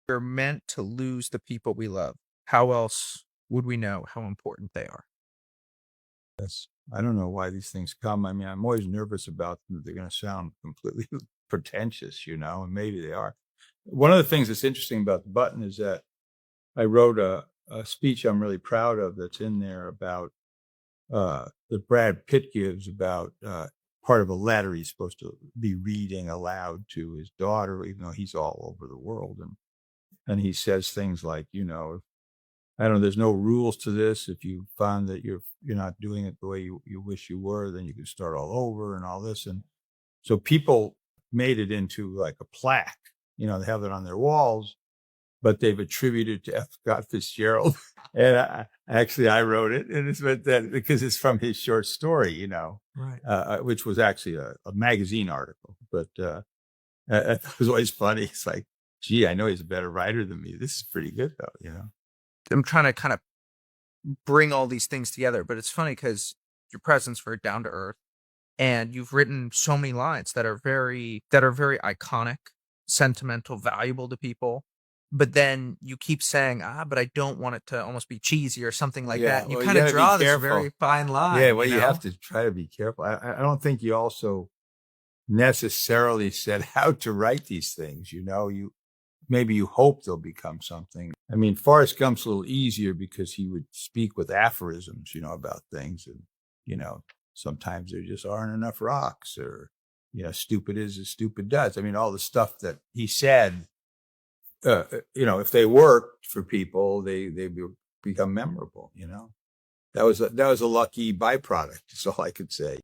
We're meant to lose the people we love. How else would we know how important they are? Yes. I don't know why these things come. I mean, I'm always nervous about them. They're going to sound completely pretentious, and maybe they are. One of the things that's interesting about the button is that I wrote a speech I'm really proud of that's in there about that Brad Pitt gives about part of a letter he's supposed to be reading aloud to his daughter, even though he's all over the world. And he says things like, I don't know, there's no rules to this. If you find that you're not doing it the way you wish you were, then you can start all over and all this. And so people made it into like a plaque. They have it on their walls, but they've attributed to F. Scott Fitzgerald. And I wrote it, and it's meant that because it's from his short story, Right. which was actually a magazine article. But it was always funny. It's like, gee, I know he's a better writer than me. This is pretty good, though. I'm trying to kind of bring all these things together, but it's funny because your presence very down to earth, and you've written so many lines that are very iconic, sentimental, valuable to people. But then you keep saying, but I don't want it to almost be cheesy or something like that. And you well, kind of gotta be draw this careful. very fine line. Yeah, well, you have to try to be careful. I don't think you also necessarily set out to write these things. Maybe you hope they'll become something. I mean, Forrest Gump's a little easier because he would speak with aphorisms, about things. And, sometimes there just aren't enough rocks, or, stupid is as stupid does. I mean, all the stuff that he said, if they worked for people, they become memorable, That was a lucky byproduct. That's all I could say.